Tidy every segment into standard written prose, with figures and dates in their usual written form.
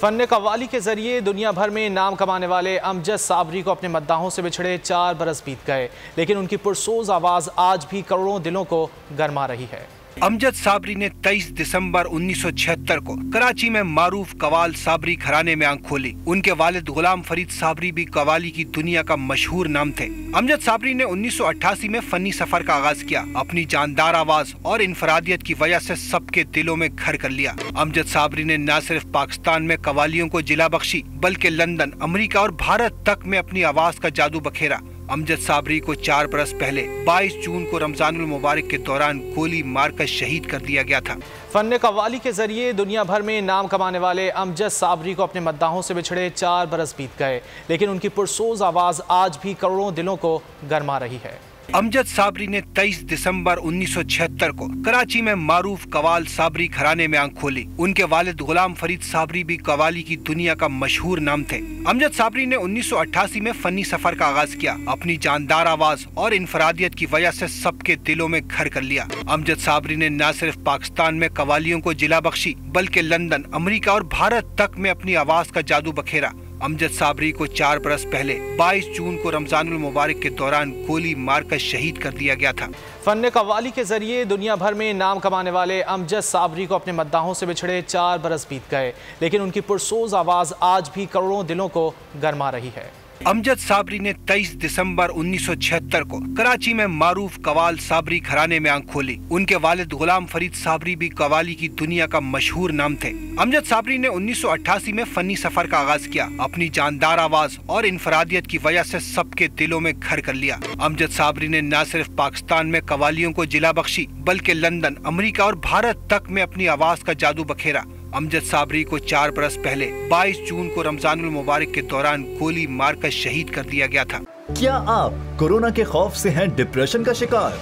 Fun qawwali के जरिए दुनिया भर में नाम कमाने वाले अमजद साबरी को अपने मद्दाहों से बिछड़े 4 बरस बीत गए, लेकिन उनकी पुरसोज आवाज़ आज भी करोड़ों दिलों को गरमा रही है। अमजद साबरी ने 23 दिसंबर 1976 को कराची में मारूफ कवाल साबरी घराने में आंख खोली। उनके वालिद गुलाम फरीद साबरी भी कवाली की दुनिया का मशहूर नाम थे। अमजद साबरी ने 1988 में फनी सफर का आगाज किया। अपनी जानदार आवाज और इनफरादियत की वजह से सबके दिलों में घर कर लिया। अमजद साबरी ने न सिर्फ पाकिस्तान में कवालियों को जिला बख्शी, बल्कि लंदन, अमेरिका और भारत तक में अपनी आवाज का जादू बखेरा। अमजद साबरी को 4 बरस पहले 22 जून को रमजानुल मुबारक के दौरान गोली मारकर शहीद कर दिया गया था। फन कव्वाली के जरिए दुनिया भर में नाम कमाने वाले अमजद साबरी को अपने मद्दाहों से बिछड़े 4 बरस बीत गए, लेकिन उनकी पुरसोज आवाज़ आज भी करोड़ों दिलों को गरमा रही है। अमजद साबरी ने 23 दिसंबर 1976 को कराची में मारूफ कवाल साबरी घराने में आंख खोली। उनके वालिद गुलाम फरीद साबरी भी कवाली की दुनिया का मशहूर नाम थे। अमजद साबरी ने 1988 में फनी सफर का आगाज किया। अपनी जानदार आवाज और इनफरादियत की वजह से सबके दिलों में घर कर लिया। अमजद साबरी ने न सिर्फ पाकिस्तान में कवालियों को जिला बख्शी, बल्कि लंदन, अमेरिका और भारत तक में अपनी आवाज का जादू बखेरा। अमजद साबरी को 4 बरस पहले 22 जून को रमजानुल मुबारक के दौरान गोली मारकर शहीद कर दिया गया था। फन कव्वाली के जरिए दुनिया भर में नाम कमाने वाले अमजद साबरी को अपने मद्दाहों से बिछड़े 4 बरस बीत गए, लेकिन उनकी पुरसोज आवाज़ आज भी करोड़ों दिलों को गरमा रही है। अमजद साबरी ने 23 दिसंबर 1976 को कराची में मारूफ कवाल साबरी घराने में आंख खोली। उनके वालिद गुलाम फरीद साबरी भी कवाली की दुनिया का मशहूर नाम थे। अमजद साबरी ने 1988 में फनी सफर का आगाज किया। अपनी जानदार आवाज और इनफरादियत की वजह से सबके दिलों में घर कर लिया। अमजद साबरी ने न सिर्फ पाकिस्तान में कवालियों को जिला बख्शी, बल्कि लंदन, अमेरिका और भारत तक में अपनी आवाज का जादू बखेरा। अमजद साबरी को 4 बरस पहले 22 जून को रमजानुल मुबारक के दौरान गोली मारकर शहीद कर दिया गया था। क्या आप कोरोना के खौफ से हैं डिप्रेशन का शिकार?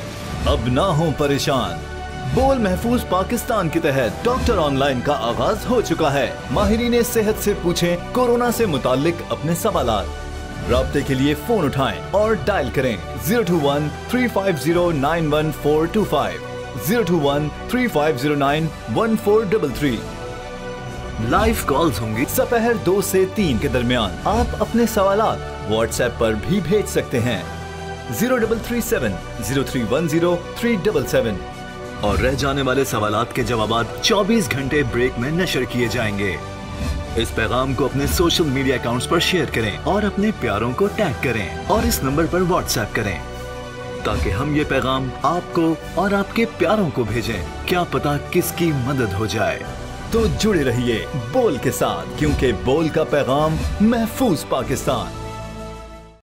अब ना हो परेशान। बोल महफूज पाकिस्तान के तहत डॉक्टर ऑनलाइन का आगाज हो चुका है। माहिरीन सेहत से पूछें कोरोना से मुताल्लिक अपने सवालात। राब्ते के लिए फोन उठाएं और डायल करें 021 350 91425 021 3509 1433। लाइव कॉल्स होंगी दोपहर 2 से 3 के दरमियान। आप अपने सवालात व्हाट्सएप पर भी भेज सकते हैं 0337 0310 377 और रह जाने वाले सवालात के जवाबात 24 घंटे ब्रेक में नशर किए जाएंगे। इस पैगाम को अपने सोशल मीडिया अकाउंट्स पर शेयर करें और अपने प्यारों को टैग करें और इस नंबर पर व्हाट्सएप करें ताकि हम ये पैगाम आपको और आपके प्यारों को भेजें। क्या पता किसकी मदद हो जाए। तो जुड़े रहिए बोल के साथ, क्योंकि बोल का पैगाम महफूज पाकिस्तान।